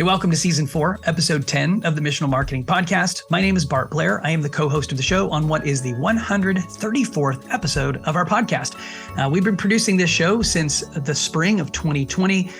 Hey, welcome to Season 4, Episode 10 of the Missional Marketing Podcast. My name is Bart Blair. I am the co-host of the show on what is the 134th episode of our podcast. We've been producing this show since the spring of 2020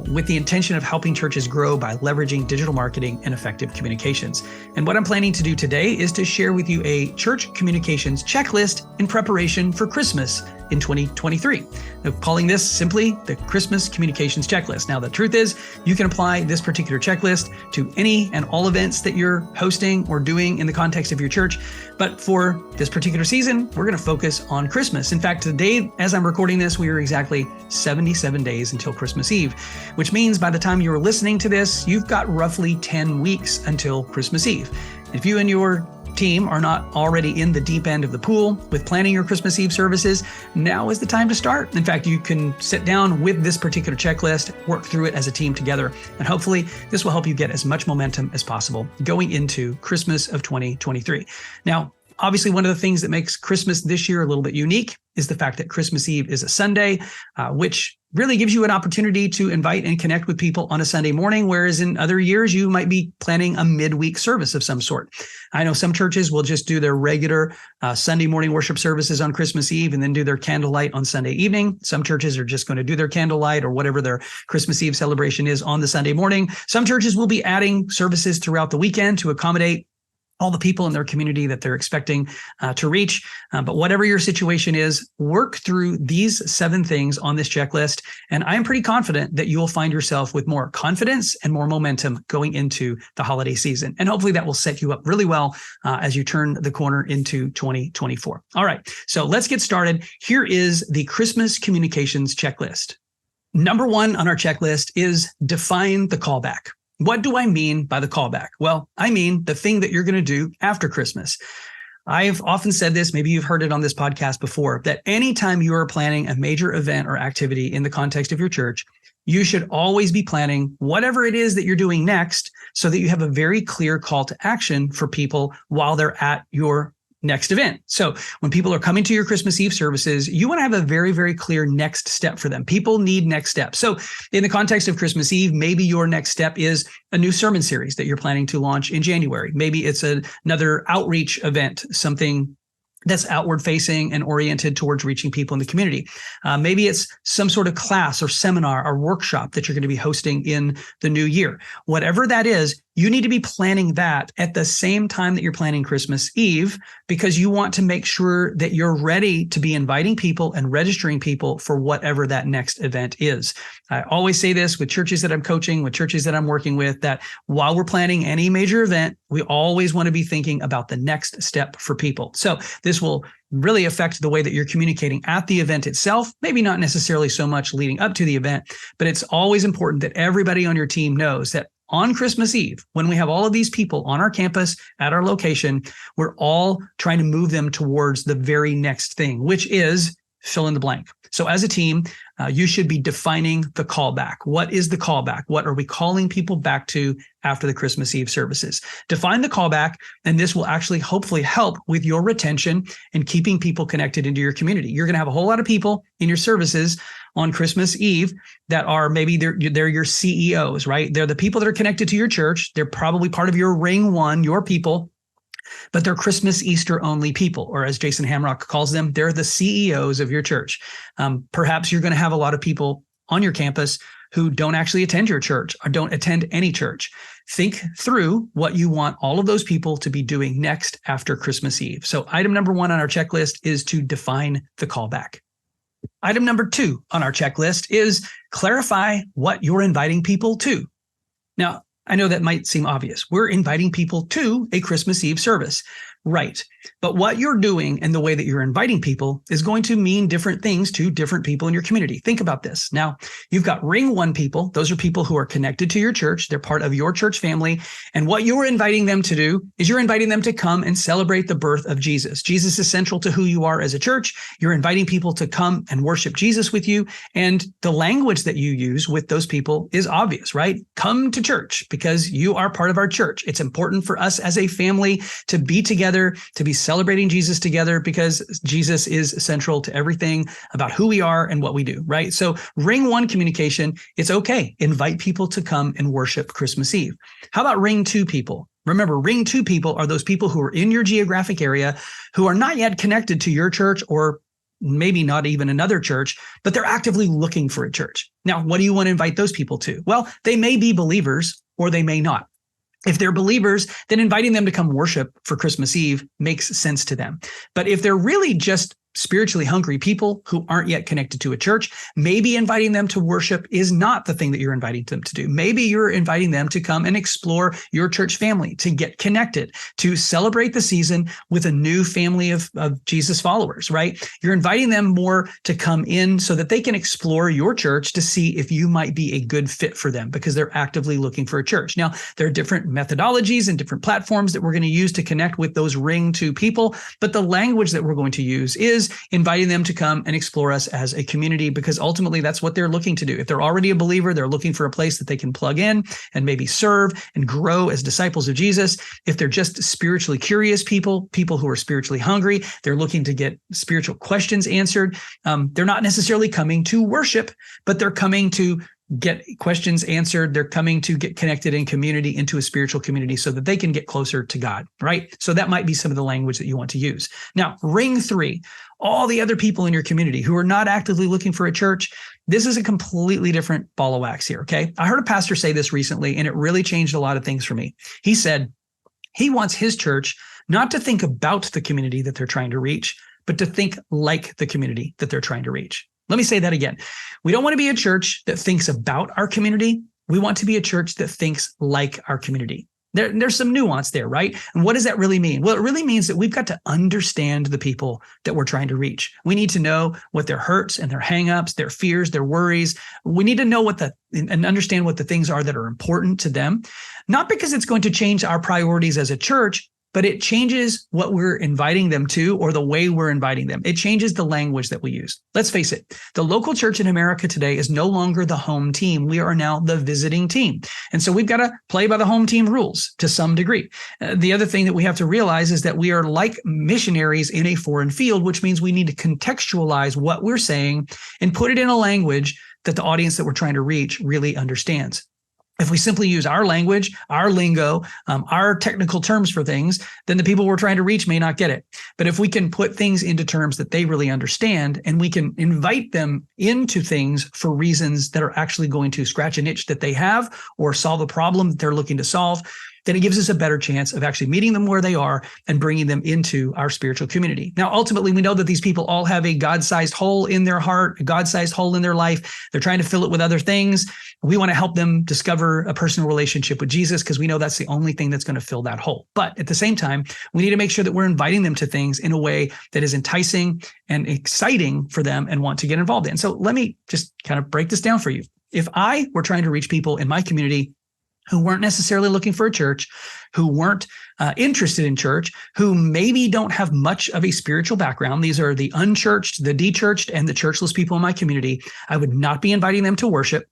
with the intention of helping churches grow by leveraging digital marketing and effective communications. And what I'm planning to do today is to share with you a church communications checklist in preparation for Christmas in 2023. Now, calling this simply the Christmas Communications Checklist. Now, the truth is, you can apply this particular checklist to any and all events that you're hosting or doing in the context of your church. But for this particular season, we're going to focus on Christmas. In fact, today, as I'm recording this, we are exactly 77 days until Christmas Eve, which means by the time you're listening to this, you've got roughly 10 weeks until Christmas Eve. If you and your team are not already in the deep end of the pool with planning your Christmas Eve services, now is the time to start. In fact, you can sit down with this particular checklist, work through it as a team together, and hopefully this will help you get as much momentum as possible going into Christmas of 2023. Now, obviously, one of the things that makes Christmas this year a little bit unique is the fact that Christmas Eve is a Sunday, which really gives you an opportunity to invite and connect with people on a Sunday morning, whereas in other years, you might be planning a midweek service of some sort. I know some churches will just do their regular Sunday morning worship services on Christmas Eve and then do their candlelight on Sunday evening. Some churches are just going to do their candlelight or whatever their Christmas Eve celebration is on the Sunday morning. Some churches will be adding services throughout the weekend to accommodate all the people in their community that they're expecting to reach. But whatever your situation is, work through these 7 things on this checklist. And I am pretty confident that you will find yourself with more confidence and more momentum going into the holiday season. And hopefully that will set you up really well as you turn the corner into 2024. All right, so let's get started. Here is the Christmas communications checklist. Number 1 on our checklist is define the callback. What do I mean by the callback? Well, I mean the thing that you're going to do after Christmas. I've often said this, maybe you've heard it on this podcast before, that anytime you are planning a major event or activity in the context of your church, you should always be planning whatever it is that you're doing next so that you have a very clear call to action for people while they're at your next event. So when people are coming to your Christmas Eve services, you want to have a very, very clear next step for them. People need next steps. So in the context of Christmas Eve, maybe your next step is a new sermon series that you're planning to launch in January. Maybe it's another outreach event, something that's outward facing and oriented towards reaching people in the community. Maybe it's some sort of class or seminar or workshop that you're going to be hosting in the new year. Whatever that is, you need to be planning that at the same time that you're planning Christmas Eve, because you want to make sure that you're ready to be inviting people and registering people for whatever that next event is. I always say this with churches that I'm coaching, with churches that I'm working with, that while we're planning any major event, we always want to be thinking about the next step for people. So this will really affect the way that you're communicating at the event itself, maybe not necessarily so much leading up to the event, but it's always important that everybody on your team knows that on Christmas Eve, when we have all of these people on our campus at our location, we're all trying to move them towards the very next thing, which is fill in the blank. So as a team, you should be defining the callback. What is the callback? What are we calling people back to after the Christmas Eve services? Define the callback, and this will actually hopefully help with your retention and keeping people connected into your community. You're going to have a whole lot of people in your services on Christmas Eve that are maybe they're your CEOs, right? They're the people that are connected to your church. They're probably part of your ring one, your people, but they're Christmas, Easter only people, or as Jason Hamrock calls them, they're the CEOs of your church. Perhaps you're going to have a lot of people on your campus who don't actually attend your church or don't attend any church. Think through what you want all of those people to be doing next after Christmas Eve. So item number 1 on our checklist is to define the callback. Item number 2 on our checklist is clarify what you're inviting people to. Now, I know that might seem obvious. We're inviting people to a Christmas Eve service. Right. But what you're doing and the way that you're inviting people is going to mean different things to different people in your community. Think about this. Now, you've got ring one people. Those are people who are connected to your church. They're part of your church family. And what you're inviting them to do is you're inviting them to come and celebrate the birth of Jesus. Jesus is central to who you are as a church. You're inviting people to come and worship Jesus with you. And the language that you use with those people is obvious, right? Come to church because you are part of our church. It's important for us as a family to be together together, to be celebrating Jesus together, because Jesus is central to everything about who we are and what we do, right? So ring one communication, it's okay. Invite people to come and worship Christmas Eve. How about ring two people? Remember, ring two people are those people who are in your geographic area who are not yet connected to your church, or maybe not even another church, but they're actively looking for a church. Now, what do you want to invite those people to? Well, they may be believers or they may not. If they're believers, then inviting them to come worship for Christmas Eve makes sense to them. But if they're really just spiritually hungry people who aren't yet connected to a church, maybe inviting them to worship is not the thing that you're inviting them to do. Maybe you're inviting them to come and explore your church family, to get connected, to celebrate the season with a new family of Jesus followers, right? You're inviting them more to come in so that they can explore your church to see if you might be a good fit for them, because they're actively looking for a church. Now, there are different methodologies and different platforms that we're going to use to connect with those ring two people, but the language that we're going to use is inviting them to come and explore us as a community, because ultimately that's what they're looking to do. If they're already a believer, they're looking for a place that they can plug in and maybe serve and grow as disciples of Jesus. If they're just spiritually curious people who are spiritually hungry, they're looking to get spiritual questions answered. They're not necessarily coming to worship, but they're coming to get questions answered. They're coming to get connected in community, into a spiritual community, so that they can get closer to God, right? So that might be some of the language that you want to use. Now, ring three, all the other people in your community who are not actively looking for a church. This is a completely different ball of wax here, okay? I heard a pastor say this recently, and it really changed a lot of things for me. He said he wants his church not to think about the community that they're trying to reach, but to think like the community that they're trying to reach. Let me say that again. We don't want to be a church that thinks about our community. We want to be a church that thinks like our community. There's some nuance there, right? And what does that really mean? Well, it really means that we've got to understand the people that we're trying to reach. We need to know what their hurts and their hangups, their fears, their worries. We need to know and understand what the things are that are important to them, not because it's going to change our priorities as a church, but it changes what we're inviting them to, or the way we're inviting them. It changes the language that we use. Let's face it, the local church in America today is no longer the home team. We are now the visiting team. And so we've got to play by the home team rules to some degree. The other thing that we have to realize is that we are like missionaries in a foreign field, which means we need to contextualize what we're saying and put it in a language that the audience that we're trying to reach really understands. If we simply use our language, our lingo, our technical terms for things, then the people we're trying to reach may not get it. But if we can put things into terms that they really understand, and we can invite them into things for reasons that are actually going to scratch an itch that they have or solve a problem that they're looking to solve, then it gives us a better chance of actually meeting them where they are and bringing them into our spiritual community. Now, ultimately, we know that these people all have a God-sized hole in their heart, a God-sized hole in their life. They're trying to fill it with other things. We want to help them discover a personal relationship with Jesus, because we know that's the only thing that's going to fill that hole. But at the same time, we need to make sure that we're inviting them to things in a way that is enticing and exciting for them and want to get involved in. So let me just kind of break this down for you. If I were trying to reach people in my community who weren't necessarily looking for a church, who weren't interested in church, who maybe don't have much of a spiritual background. These are the unchurched, the dechurched, and the churchless people in my community. I would not be inviting them to worship.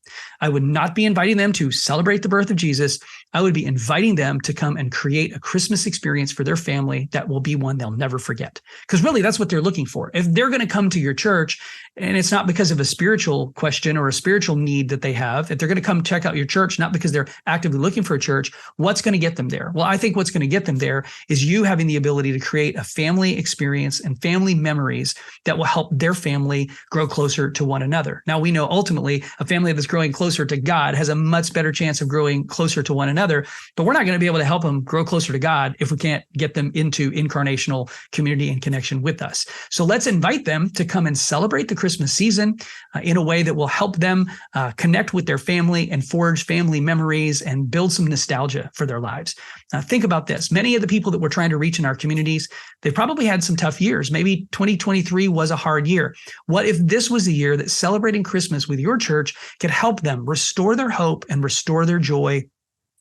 I would not be inviting them to celebrate the birth of Jesus. I would be inviting them to come and create a Christmas experience for their family that will be one they'll never forget. Because really, that's what they're looking for. If they're going to come to your church, and it's not because of a spiritual question or a spiritual need that they have, if they're going to come check out your church, not because they're actively looking for a church, what's going to get them there? Well, I think what's going to get them there is you having the ability to create a family experience and family memories that will help their family grow closer to one another. Now, we know ultimately a family that's growing closer to God has a much better chance of growing closer to one another, but we're not going to be able to help them grow closer to God if we can't get them into incarnational community and connection with us. So let's invite them to come and celebrate the Christmas season in a way that will help them connect with their family and forge family memories and build some nostalgia for their lives. Think about this. Many of the people that we're trying to reach in our communities, they've probably had some tough years. Maybe 2023 was a hard year. What if this was a year that celebrating Christmas with your church could help them restore their hope and restore their joy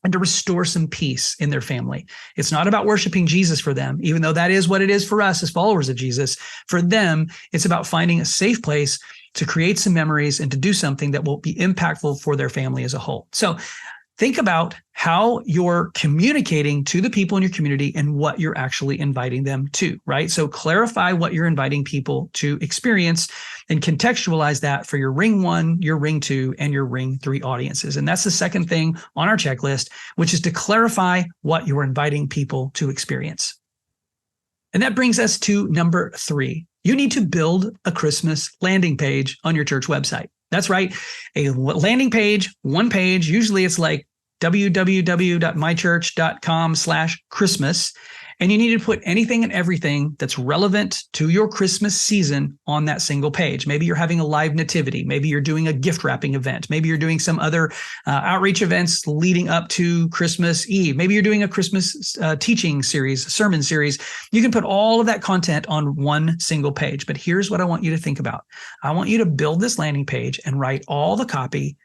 and to restore some peace in their family? It's not about worshiping Jesus for them, even though that is what it is for us as followers of Jesus. For them, it's about finding a safe place to create some memories and to do something that will be impactful for their family as a whole. So think about how you're communicating to the people in your community and what you're actually inviting them to, right? So clarify what you're inviting people to experience and contextualize that for your ring 1, your ring 2, and your ring 3 audiences. And that's the second thing on our checklist, which is to clarify what you're inviting people to experience. And that brings us to number 3. You need to build a Christmas landing page on your church website. That's right. A landing page, one page, usually it's like www.mychurch.com/Christmas. And you need to put anything and everything that's relevant to your Christmas season on that single page. Maybe you're having a live nativity. Maybe you're doing a gift wrapping event. Maybe you're doing some other outreach events leading up to Christmas Eve. Maybe you're doing a Christmas teaching series, sermon series. You can put all of that content on one single page. But here's what I want you to think about. I want you to build this landing page and write all the copy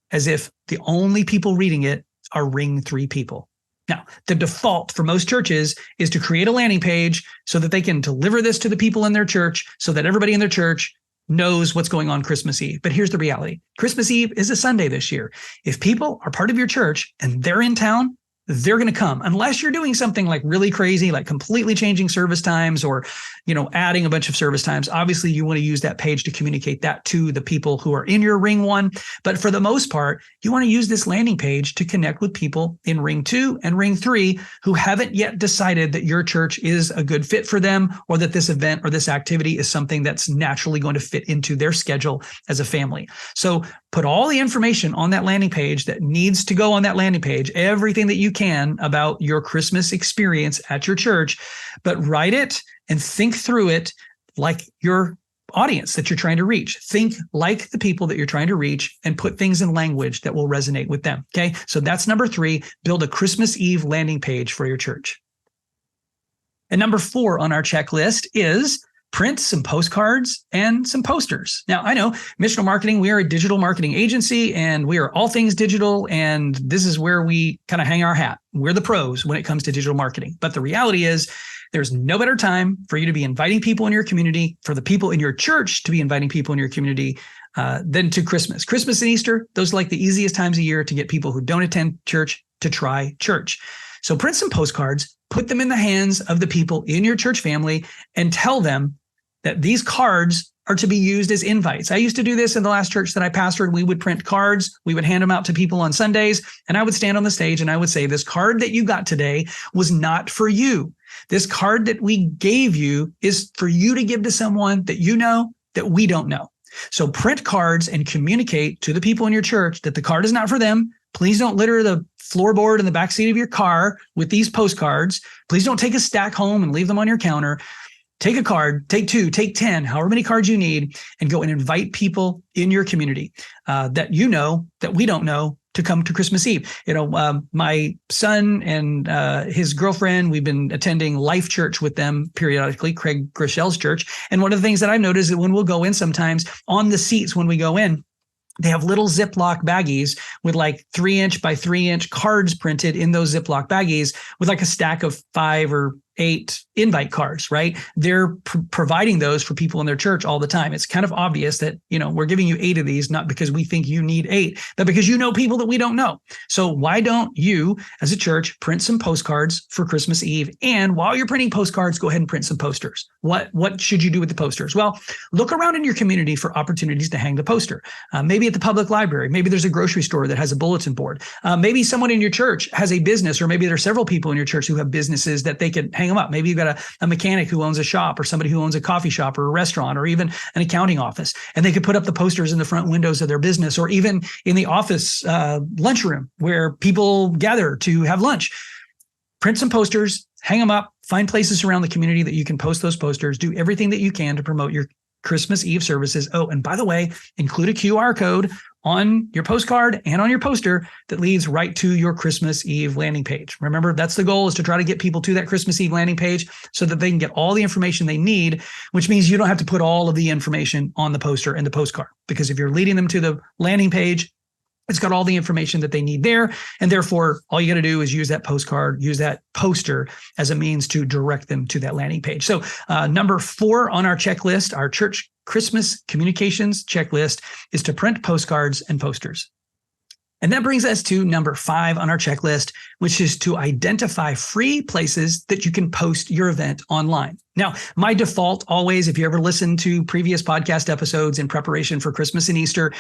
as if the only people reading it are ring 3 people. Now, the default for most churches is to create a landing page so that they can deliver this to the people in their church so that everybody in their church knows what's going on Christmas Eve. But here's the reality. Christmas Eve is a Sunday this year. If people are part of your church and they're in town, they're going to come unless you're doing something like really crazy, like completely changing service times or, adding a bunch of service times. Obviously, you want to use that page to communicate that to the people who are in your ring 1. But for the most part, you want to use this landing page to connect with people in ring 2 and ring 3 who haven't yet decided that your church is a good fit for them or that this event or this activity is something that's naturally going to fit into their schedule as a family. So put all the information on that landing page that needs to go on that landing page, everything that you can about your Christmas experience at your church, but write it and think through it like your audience that you're trying to reach. Think like the people that you're trying to reach and put things in language that will resonate with them. Okay. So that's number 3, build a Christmas Eve landing page for your church. And number 4 on our checklist is print some postcards and some posters. Now, I know Missional Marketing, we are a digital marketing agency and we are all things digital. And this is where we kind of hang our hat. We're the pros when it comes to digital marketing. But the reality is there's no better time for you to be inviting people in your community, for the people in your church to be inviting people in your community than to Christmas. Christmas and Easter, those are like the easiest times of year to get people who don't attend church to try church. So print some postcards, put them in the hands of the people in your church family and tell them that these cards are to be used as invites. I used to do this in the last church that I pastored. We would print cards. We would hand them out to people on Sundays. And I would stand on the stage and I would say, this card that you got today was not for you. This card that we gave you is for you to give to someone that you know that we don't know. So print cards and communicate to the people in your church that the card is not for them. Please don't litter the floorboard in the backseat of your car with these postcards. Please don't take a stack home and leave them on your counter. Take a card, take 2, take 10, however many cards you need, and go and invite people in your community that you know that we don't know to come to Christmas Eve. My son and his girlfriend, we've been attending Life Church with them periodically, Craig Grichel's church. And one of the things that I've noticed is that when we'll go in sometimes on the seats when we go in, they have little Ziploc baggies with like 3-inch by 3-inch cards printed in those Ziploc baggies with like a stack of 5 or 8 invite cards, right? They're providing those for people in their church all the time. It's kind of obvious that, we're giving you 8 of these, not because we think you need 8, but because you know people that we don't know. So why don't you, as a church, print some postcards for Christmas Eve? And while you're printing postcards, go ahead and print some posters. What should you do with the posters? Well, look around in your community for opportunities to hang the poster. Maybe at the public library. Maybe there's a grocery store that has a bulletin board. Maybe someone in your church has a business, or maybe there are several people in your church who have businesses that they can hang them up. Maybe you've got a mechanic who owns a shop, or somebody who owns a coffee shop or a restaurant, or even an accounting office. And they could put up the posters in the front windows of their business, or even in the office lunchroom where people gather to have lunch. Print some posters, hang them up, find places around the community that you can post those posters, do everything that you can to promote your Christmas Eve services. Oh, and by the way, include a QR code on your postcard and on your poster that leads right to your Christmas Eve landing page. Remember, that's the goal, is to try to get people to that Christmas Eve landing page so that they can get all the information they need, which means you don't have to put all of the information on the poster and the postcard. Because if you're leading them to the landing page, it's got all the information that they need there. And therefore, all you got to do is use that postcard, use that poster as a means to direct them to that landing page. So number 4 on our checklist, our church Christmas communications checklist, is to print postcards and posters. And that brings us to number 5 on our checklist, which is to identify free places that you can post your event online. Now, my default always, if you ever listen to previous podcast episodes in preparation for Christmas and Easter,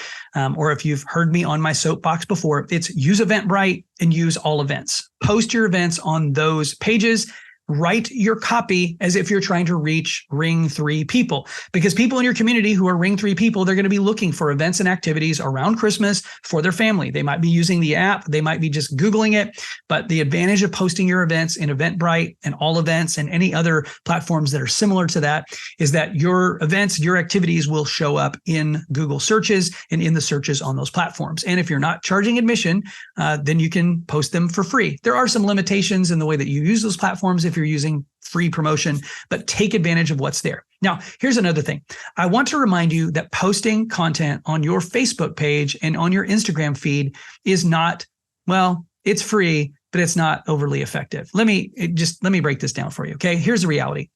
or if you've heard me on my soapbox before, it's use Eventbrite and use all events. Post your events on those pages. Write your copy as if you're trying to reach Ring 3 people, because people in your community who are Ring 3 people, they're going to be looking for events and activities around Christmas for their family. They might be using the app. They might be just Googling it. But the advantage of posting your events in Eventbrite and all events and any other platforms that are similar to that is that your events, your activities will show up in Google searches and in the searches on those platforms. And if you're not charging admission, then you can post them for free. There are some limitations in the way that you use those platforms if you're using free promotion, but take advantage of what's there. Now, here's another thing. I want to remind you that posting content on your Facebook page and on your Instagram feed is not, well, it's free, but it's not overly effective. Let me break this down for you. Okay. Here's the reality.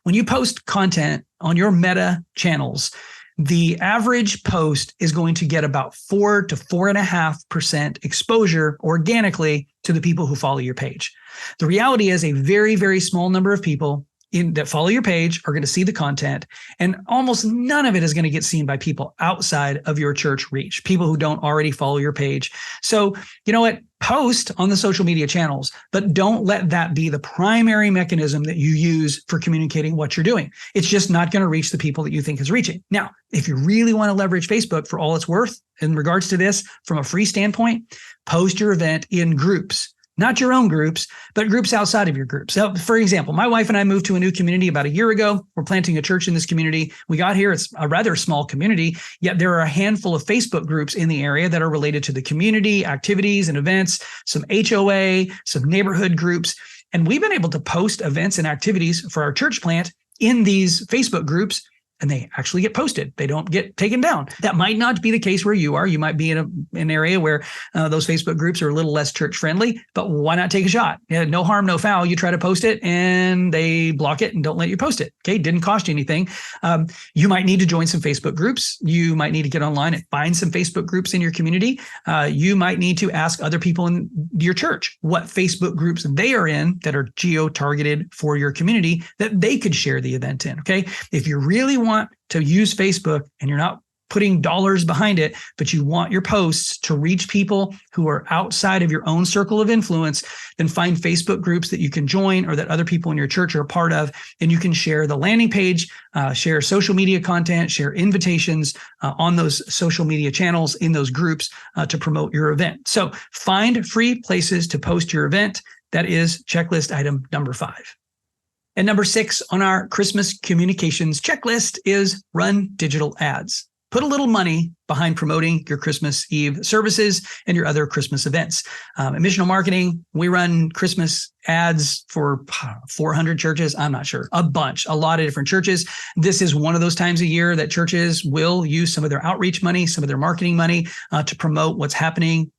When you post content on your meta channels, the average post is going to get about 4 to 4.5% exposure organically to the people who follow your page. The reality is a very, very small number of people that follow your page are going to see the content, and almost none of it is going to get seen by people outside of your church reach, people who don't already follow your page. So, you know what? Post on the social media channels, but don't let that be the primary mechanism that you use for communicating what you're doing. It's just not going to reach the people that you think is reaching. Now, if you really want to leverage Facebook for all it's worth in regards to this from a free standpoint, post your event in groups. Not your own groups, but groups outside of your groups. So, for example, my wife and I moved to a new community about a year ago. We're planting a church in this community. We got here. It's a rather small community, yet there are a handful of Facebook groups in the area that are related to the community, activities and events, some HOA, some neighborhood groups. And we've been able to post events and activities for our church plant in these Facebook groups, and they actually get posted. They don't get taken down. That might not be the case where you are. You might be in an area where those Facebook groups are a little less church friendly, but why not take a shot? No harm, no foul. You try to post it and they block it and don't let you post it. Okay. Didn't cost you anything. You might need to join some Facebook groups. You might need to get online and find some Facebook groups in your community. You might need to ask other people in your church what Facebook groups they are in that are geo-targeted for your community that they could share the event in. Okay. If you really want to use Facebook and you're not putting dollars behind it, but you want your posts to reach people who are outside of your own circle of influence, then find Facebook groups that you can join or that other people in your church are a part of, and you can share the landing page, share social media content, share invitations on those social media channels in those groups to promote your event. So find free places to post your event. That is checklist item number 5. And number 6 on our Christmas communications checklist is run digital ads. Put a little money behind promoting your Christmas Eve services and your other Christmas events. At Missional Marketing, we run Christmas ads for 400 churches. I'm not sure. A lot of different churches. This is one of those times a year that churches will use some of their outreach money, some of their marketing money to promote what's happening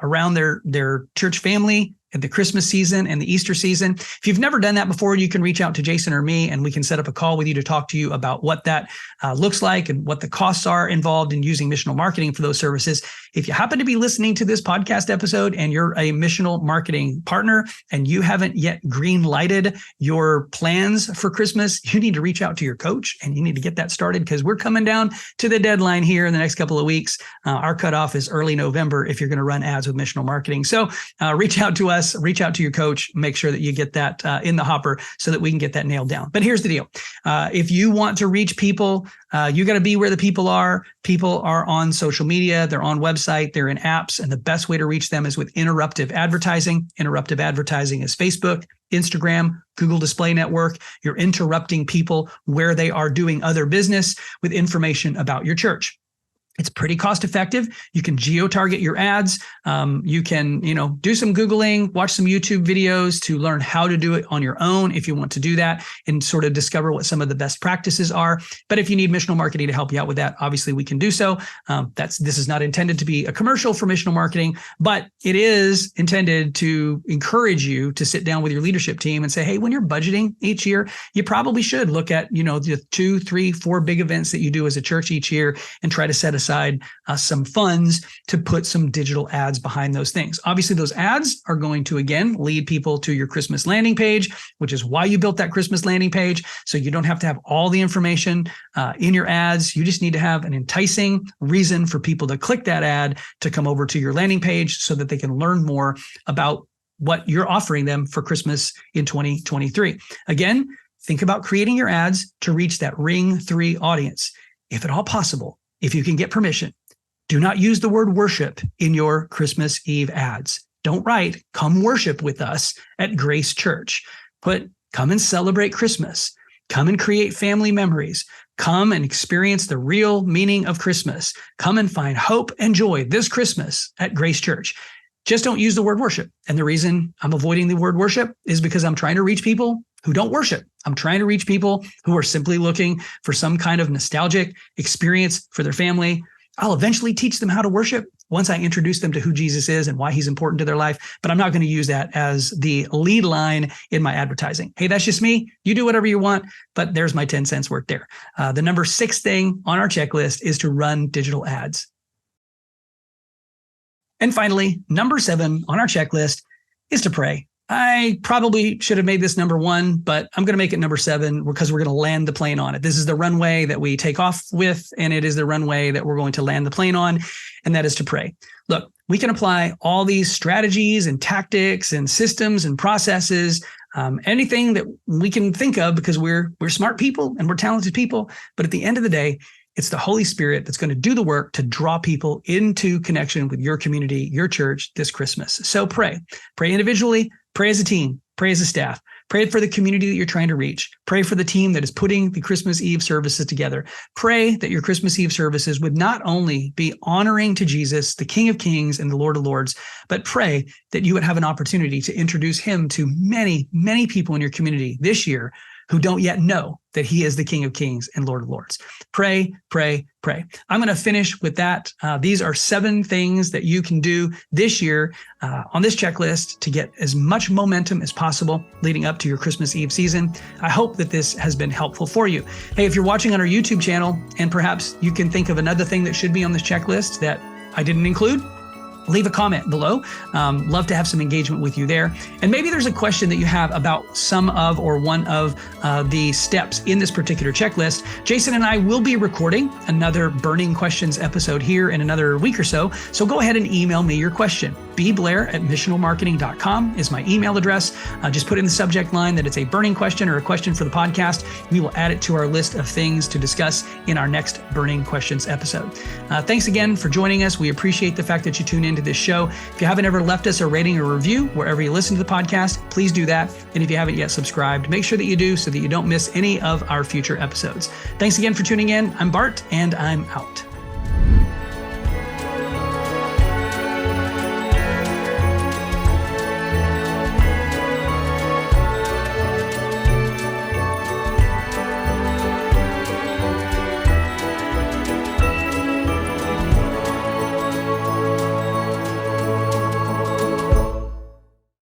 around their church family at the Christmas season and the Easter season. If you've never done that before, you can reach out to Jason or me, and we can set up a call with you to talk to you about what that looks like and what the costs are involved in using missional marketing for those services. If you happen to be listening to this podcast episode and you're a missional marketing partner and you haven't yet green-lighted your plans for Christmas, you need to reach out to your coach and you need to get that started, because we're coming down to the deadline here in the next couple of weeks. Our cutoff is early November if you're going to run ads with missional marketing. So reach out to us. Reach out to your coach, make sure that you get that in the hopper so that we can get that nailed down. But here's the deal. If you want to reach people, you got to be where the people are. People are on social media, they're on website, they're in apps, and the best way to reach them is with interruptive advertising. Interruptive advertising is Facebook, Instagram, Google Display Network. You're interrupting people where they are doing other business with information about your church. It's pretty cost effective. You can geo-target your ads. You can, do some Googling, watch some YouTube videos to learn how to do it on your own if you want to do that and sort of discover what some of the best practices are. But if you need missional marketing to help you out with that, obviously we can do so. This is not intended to be a commercial for missional marketing, but it is intended to encourage you to sit down with your leadership team and say, hey, when you're budgeting each year, you probably should look at, the 2, 3, 4 big events that you do as a church each year and try to set aside aside some funds to put some digital ads behind those things. Obviously, those ads are going to, again, lead people to your Christmas landing page, which is why you built that Christmas landing page. So you don't have to have all the information in your ads. You just need to have an enticing reason for people to click that ad to come over to your landing page so that they can learn more about what you're offering them for Christmas in 2023. Again, think about creating your ads to reach that Ring 3 audience. If at all possible, if you can get permission, do not use the word worship in your Christmas Eve ads. Don't write, come worship with us at Grace Church. Put, come and celebrate Christmas. Come and create family memories. Come and experience the real meaning of Christmas. Come and find hope and joy this Christmas at Grace Church. Just don't use the word worship. And the reason I'm avoiding the word worship is because I'm trying to reach people who don't worship. I'm trying to reach people who are simply looking for some kind of nostalgic experience for their family. I'll eventually teach them how to worship once I introduce them to who Jesus is and why he's important to their life. But I'm not going to use that as the lead line in my advertising. Hey, that's just me. You do whatever you want, but there's my 10 cents worth there. The number 6 thing on our checklist is to run digital ads. And finally, number 7 on our checklist is to pray. I probably should have made this number 1, but I'm going to make it number 7 because we're going to land the plane on it. This is the runway that we take off with, and it is the runway that we're going to land the plane on, and that is to pray. Look, we can apply all these strategies and tactics and systems and processes, anything that we can think of because we're smart people and we're talented people. But at the end of the day, it's the Holy Spirit that's going to do the work to draw people into connection with your community, your church this Christmas. So pray. Pray individually, pray as a team, pray as a staff, pray for the community that you're trying to reach. Pray for the team that is putting the Christmas Eve services together. Pray that your Christmas Eve services would not only be honoring to Jesus, the King of Kings and the Lord of Lords, but pray that you would have an opportunity to introduce him to many, many people in your community this year who don't yet know that he is the King of Kings and Lord of Lords. Pray, pray, pray. I'm going to finish with that. These are 7 things that you can do this year on this checklist to get as much momentum as possible leading up to your Christmas Eve season. I hope that this has been helpful for you. Hey, if you're watching on our YouTube channel and perhaps you can think of another thing that should be on this checklist that I didn't include, leave a comment below. Love to have some engagement with you there. And maybe there's a question that you have about some of or one of the steps in this particular checklist. Jason and I will be recording another Burning Questions episode here in another week or so. So go ahead and email me your question. bblair@missionalmarketing.com is my email address. Just put in the subject line that it's a burning question or a question for the podcast. We will add it to our list of things to discuss in our next Burning Questions episode. Thanks again for joining us. We appreciate the fact that you tune into this show. If you haven't ever left us a rating or review wherever you listen to the podcast, please do that. And if you haven't yet subscribed, make sure that you do so that you don't miss any of our future episodes. Thanks again for tuning in. I'm Bart, and I'm out.